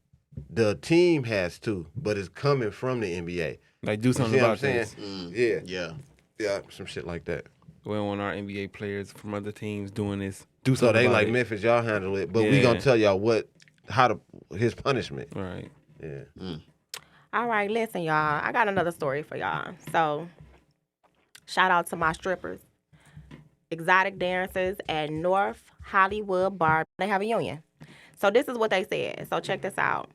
The team has to, but it's coming from the NBA. Like, do something about this. Yeah, some shit like that. We don't want our NBA players from other teams doing this. So they like, Memphis, y'all handle it, but we gonna tell y'all his punishment. Right. Yeah. All right, listen, y'all. I got another story for y'all. So, shout out to my strippers. Exotic dancers at North Hollywood Bar. They have a union. So this is what they said. So check this out.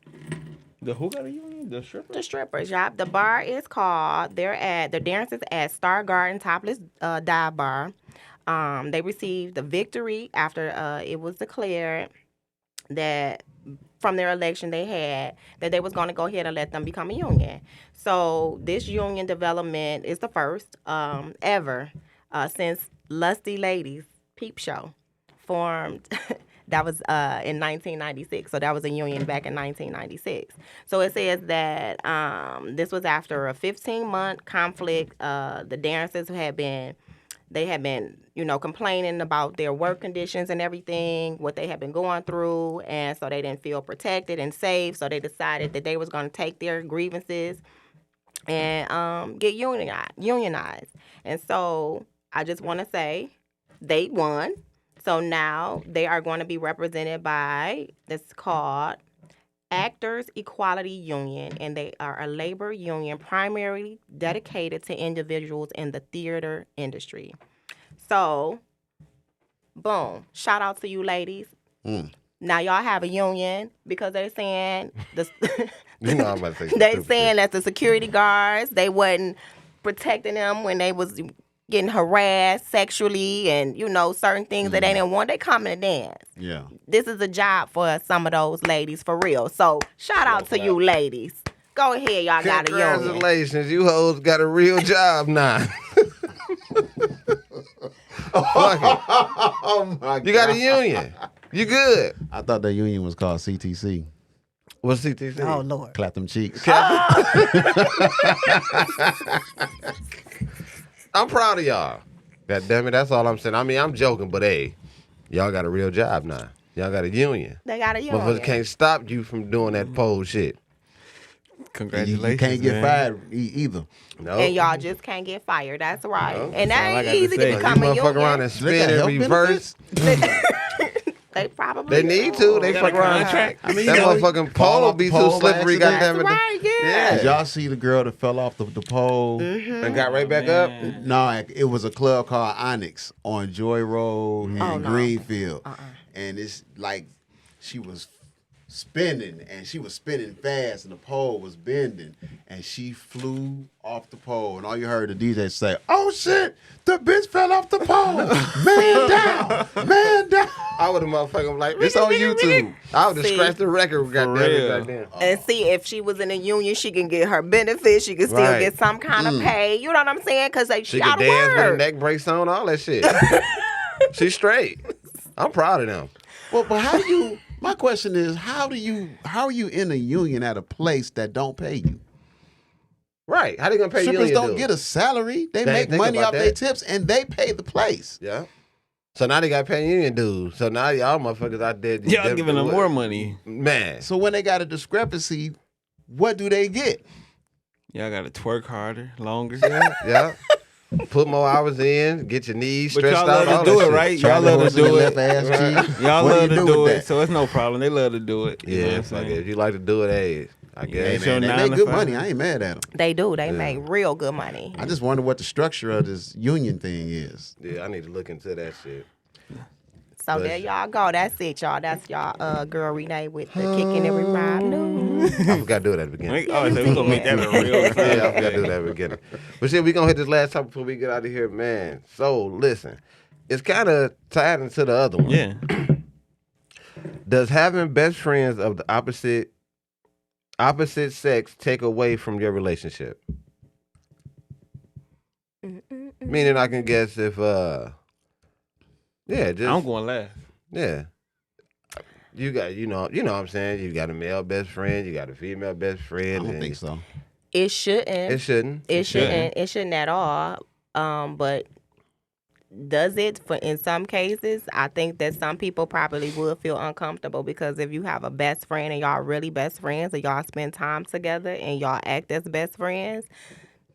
The who got a union? The strippers? The strippers, y'all. The bar is called, the dancers at Star Garden Topless Dive Bar. They received the victory after it was declared that from their election they had that they was going to go ahead and let them become a union. So this union development is the first ever since Lusty Ladies Peep Show formed. That was in 1996. So that was a union back in 1996. So it says that this was after a 15-month conflict. The dancers had been complaining about their work conditions and everything, what they had been going through, and so they didn't feel protected and safe. So they decided that they was going to take their grievances and get unionized. And so I just want to say they won. So now they are going to be represented by, this called Actors Equality Union, and they are a labor union primarily dedicated to individuals in the theater industry. So, boom, shout out to you ladies. Now y'all have a union because they're saying I'm about to say they saying that the security guards, they wasn't protecting them when they was getting harassed sexually and, certain things that they didn't want. They coming to dance. Yeah. This is a job for some of those ladies, for real. So, shout out to you ladies. Go ahead, y'all got a union. Congratulations, you hoes got a real job now. Oh, my God. You got a union. You good. I thought that union was called CTC. What's CTC? Oh, Lord. Clap them cheeks. I'm proud of y'all. God damn it, that's all I'm saying. I mean, I'm joking, but hey, y'all got a real job now. Y'all got a union. They got a union. Motherfuckers can't stop you from doing that pole shit. Congratulations. You can't get fired either. No. And y'all just can't get fired. That's right. No. And that That's all I ain't got to easy say. to become a You union. motherfuck around and spin and reverse. They probably They need to. They fuck around. I mean, that motherfucking pole be too slippery, goddamn it. Right, Did y'all see the girl that fell off the pole? And got right back up? No, it was a club called Onyx on Joy Road in Greenfield. And it's like she was spinning, and she was spinning fast, and the pole was bending, and she flew off the pole, and all you heard the DJ say, "Oh shit, the bitch fell off the pole, man down, man down." I would have motherfucking like, it's on YouTube. I would have scratched the record, goddamn. And see, if she was in a union, she can get her benefits. She can still get some kind of pay. You know what I'm saying? Because she got could to dance with her work. neck brace on, all that shit. She's straight. I'm proud of them. Well, but how do you? My question is, how are you in a union at a place that don't pay you? Right. How they gonna pay Strippers union don't dues? get a salary. They They make think money about off their that. tips, and they pay the place. Yeah. So now they got to pay union dues. So now y'all motherfuckers out there. Y'all giving them more money. Man. So when they got a discrepancy, what do they get? Y'all got to twerk harder, longer. Yeah. Put more hours in, get your knees But stretched y'all out. love to all do that it, shit. right? Try Y'all to love to horse in do the it. left ass cheek. Y'all What love do you to do do with it, that? so it's no problem. They love to do it. You know Yeah, what I'm fuck saying? it. If you like to do it, hey, I guess. Hey, man, they make good money. I ain't mad at them. They do. They make real good money. I just wonder what the structure of this union thing is. Yeah, I need to look into that shit. So there y'all go. That's it, y'all. That's y'all girl Renee with the Kickin' Every Rhyme News. I forgot to do it at the beginning. Oh, so we gonna make that a real Yeah, I forgot to do that at the beginning. But shit, we gonna hit this last topic before we get out of here, man. So listen, it's kind of tied into the other one. Yeah. Does having best friends of the opposite sex take away from your relationship? Meaning, I can guess if just I'm going last. yeah. You got you know what I'm saying. You got a male best friend. You got a female best friend. I don't think so. It shouldn't. It shouldn't. It shouldn't. It shouldn't at all. But does it? For in some cases, I think that some people probably would feel uncomfortable because if you have a best friend and y'all really best friends and y'all spend time together and y'all act as best friends,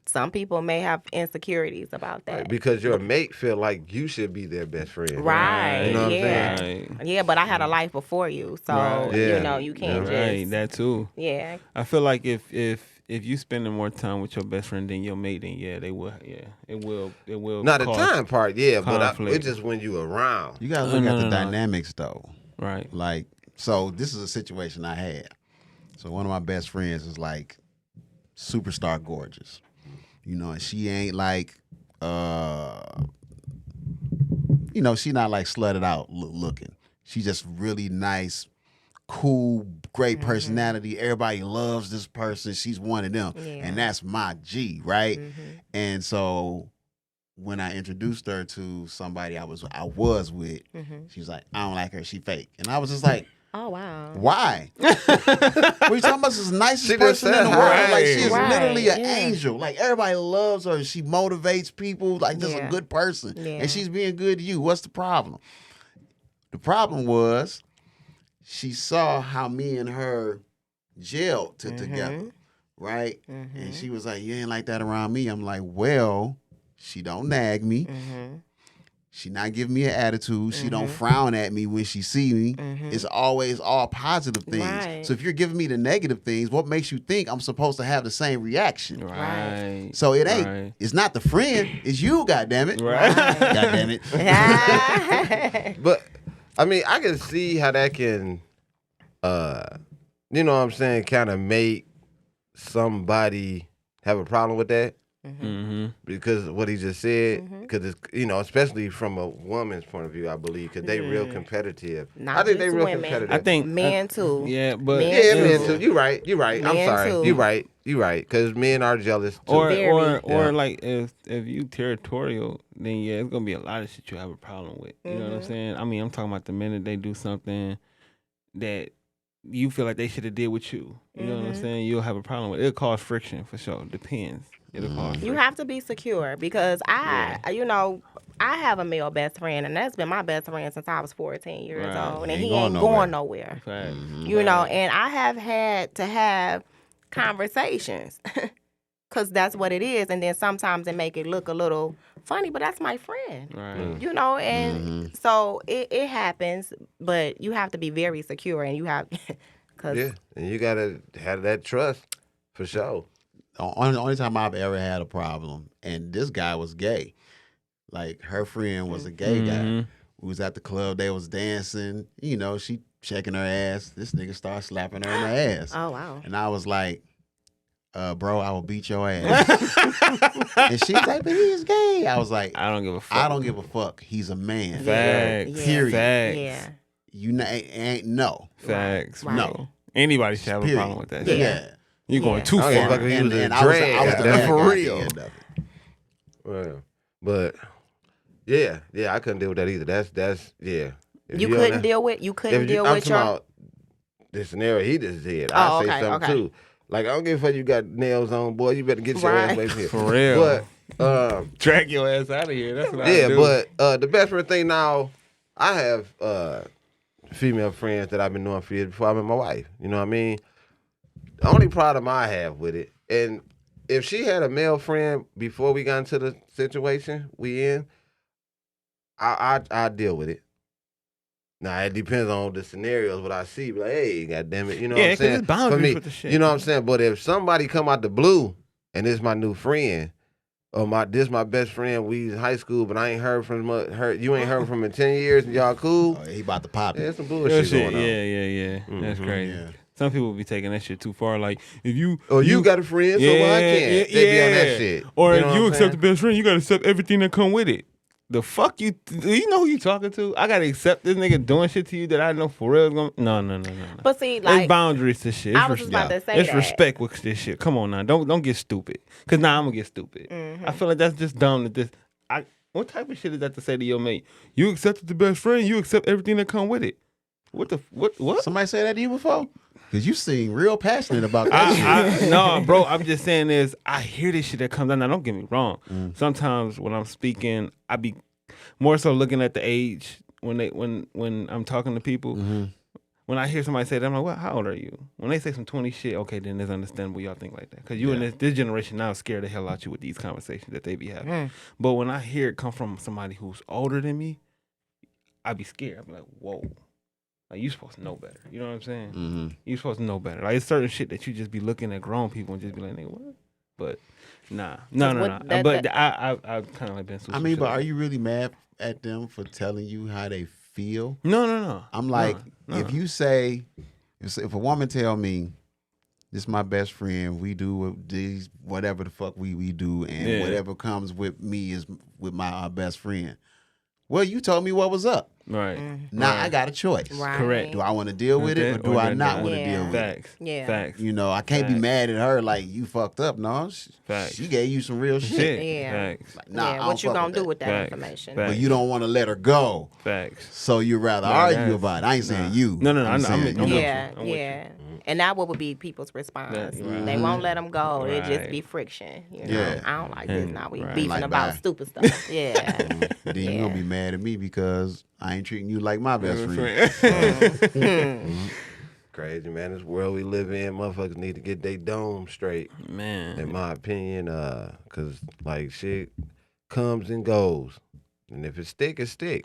some people may have insecurities about that. Right, because your mate feel like you should be their best friend. Right. You know what I'm yeah. saying? Yeah, but I had a life before you, so you can't just. Right, that too. Yeah. I feel like if you spending more time with your best friend than your mate, then it will. Not the time part, but conflict. it's just when you around. You gotta look at the dynamics though. Right. Like, so this is a situation I had. So one of my best friends is like superstar gorgeous. And she ain't like, she not like slutted out looking. She just really nice, cool, great personality. Everybody loves this person. She's one of them. Yeah. And that's my G, right? And so when I introduced her to somebody I was with, she was like, I don't like her. She fake. And I was just like, oh, wow. why? What are you talking about? She's the nicest person in the world. Right. Like, she's Right. literally an angel. Like, everybody loves her. She motivates people. Like, just a good person. Yeah. And she's being good to you. What's the problem? The problem was she saw how me and her gelled together, right? And she was like, you ain't like that around me. I'm like, well, she don't nag me. She not giving me an attitude. She don't frown at me when she see me. It's always all positive things. Right. So if you're giving me the negative things, what makes you think I'm supposed to have the same reaction? Right. So it ain't. Right. It's not the friend. It's you. Goddammit. Right. Goddammit. But I mean, I can see how that can, you know what I'm saying, kind of make somebody have a problem with that. Because what he just said, because it's especially from a woman's point of view, I believe, because they real competitive. Not I think just they real women. competitive. I think Men too. Yeah, but men too. You're right. I'm Men sorry. too. You're right. Because men are jealous too. Or like if you territorial, then it's gonna be a lot of shit you have a problem with. You know what I'm saying? I mean, I'm talking about the minute they do something that you feel like they should have did with you. You know what I'm saying? You'll have a problem with it. It'll cause friction for sure. Depends. It'll cause friction. You have to be secure because I have a male best friend, and that's been my best friend since I was 14 years Right. old, and Ain't he going ain't nowhere. going nowhere. Fact. And I have had to have conversations because that's what it is, and then sometimes it make it look a little funny, but that's my friend. Right. And so it happens, but you have to be very secure, and you have Yeah, and you gotta have that trust for sure. The only time I've ever had a problem, and this guy was gay. Like, her friend was a gay guy. We was at the club, they was dancing, she checking her ass. This nigga started slapping her in the ass. Oh, wow. And I was like, bro, I will beat your ass. And she was like, but he's gay. I was like, I don't give a fuck. I don't give a fuck. He's a man. Facts. Period. Facts. Yeah. You ain't no. Facts. Right. No. Anybody should have a Period. problem with that. Yeah. You're going too I don't give a far. fuck if he was a And I was drag. the That's bad for guy at the real. end of it. Well, but yeah, I couldn't deal with that either. That's yeah. If You couldn't deal with I'm talking your about the scenario he just said. I say something too. Like, I don't give a fuck you got nails on, boy. You better get your ass away from here. For real. But drag your ass out of here. That's what I do. but the best friend thing now, I have female friends that I've been knowing for years before I met my wife. You know what I mean? The only problem I have with it, and if she had a male friend before we got into the situation we in, I deal with it. Now it depends on the scenarios. What I see, like, hey, goddamn it, you know what I'm saying? It's boundaries For me, with the shit. you know what I'm saying. But if somebody come out the blue and it's my new friend, or this my best friend, we in high school, but I ain't heard from her. You ain't heard from him in 10 years, and y'all cool. Oh, he about to pop it. Yeah, some bullshit going on. Yeah. That's crazy. Yeah. Some people be taking that shit too far. Like if you, you got a friend, so why I can't? They be on that shit. Or if you accept the best friend, you gotta accept everything that come with it. The fuck you? Do you know who you talking to? I gotta accept this nigga doing shit to you that I know for real is gonna. No. But see, like, there's boundaries to shit. I was just about to say it's that. respect with this shit. Come on now, don't get stupid. Cause now I'm gonna get stupid. I feel like that's just dumb. What type of shit is that to say to your mate? You accepted the best friend. You accept everything that come with it. What? Somebody say that to you before? Because you seem real passionate about that shit. No, bro, I'm just saying is I hear this shit that comes out. Now, don't get me wrong. Sometimes when I'm speaking, I be more so looking at the age when I'm talking to people. When I hear somebody say that, I'm like, "What? How old are you?" When they say some 20 shit, okay, then it's understandable y'all think like that. Because you in this generation now scare the hell out you with these conversations that they be having. But when I hear it come from somebody who's older than me, I be scared. I be like, whoa. Like, you supposed to know better. You know what I'm saying? You supposed to know better. Like, it's certain shit that you just be looking at grown people and just be like, nigga, what? But, nah. No. But I've kind of like been super but are you really mad at them for telling you how they feel? No. I'm like, if you say, if a woman tell me, this is my best friend, we do these, whatever the fuck we do, and whatever comes with me is with my best friend. Well, you told me what was up. Right. Now I got a choice. Right. Correct. Do I want to deal with it or do I not want to deal with Facts. it? Yeah. Facts. You know, I can't be mad at her like you fucked up. No, she gave you some real shit. Yeah. Facts. Like, nah, what you gonna do with that Facts. information? Facts. But you don't want to let her go. Facts. So you rather argue about it. I ain't saying you. No. I'm saying you. Yeah. And that would be people's response. Right. They won't let them go. Right. It just be friction. You know, Yeah. I don't like this. Now we Right. beefing Like, about bye. stupid stuff. Yeah. Then you gonna be mad at me because I ain't treating you like my best friend. Crazy, man. This world we live in, motherfuckers need to get their dome straight. Man. In my opinion, cause like shit comes and goes, and if it stick, it stick.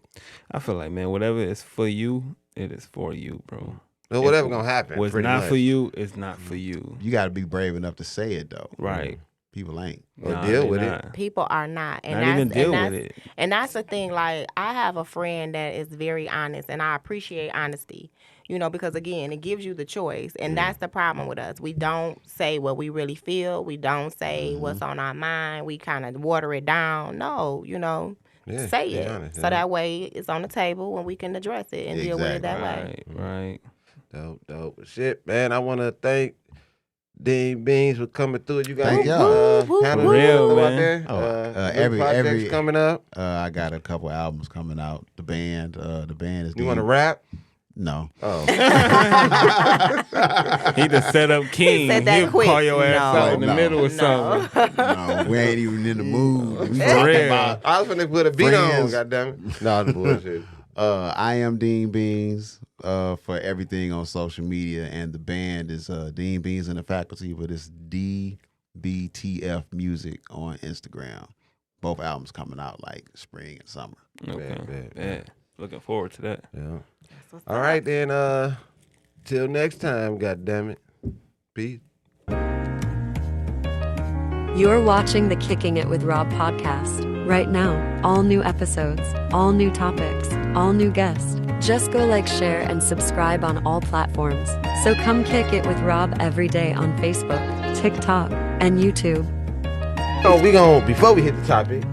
I feel like, man, whatever is for you, it is for you, bro. Well, whatever gonna happen. What's pretty not much. for you is not for you. You got to be brave enough to say it though. Right. People ain't. Or deal they with not. it. People are not. And Not even deal with it. And that's the thing. Like, I have a friend that is very honest, and I appreciate honesty. You know, because again, it gives you the choice. And that's the problem with us. We don't say what we really feel. We don't say what's on our mind. We kind of water it down. No, you know, say be it. honest, So that way it's on the table and we can address it and deal with it that way. Right. Dope. Shit, man. I want to thank Dean Beanz for coming through. You got Thank any, y'all. handle real, stuff man. out there? Every projects coming up. I got a couple albums coming out. The band is. You want to rap? No. Oh, He the setup king. He said that He'll quick. call your ass No. out in the No. middle or something. No, we ain't even in the mood. We For talking real. about. I was finna put a beat on. Friends. Goddammit. No, it's bullshit. I am Dean Beanz for everything on social media, and the band is Dean Beanz and the Faculty, but it's DBTF Music on Instagram. Both albums coming out like spring and summer. Okay. Bad. Looking forward to that. Yeah. All right then. Till next time. Goddammit. Peace. You're watching the Kicking It with Rob podcast. Right now, all new episodes, all new topics, all new guests. Just go like, share, and subscribe on all platforms. So come kick it with Rob every day on Facebook, TikTok, and YouTube. Oh, before we hit the topic,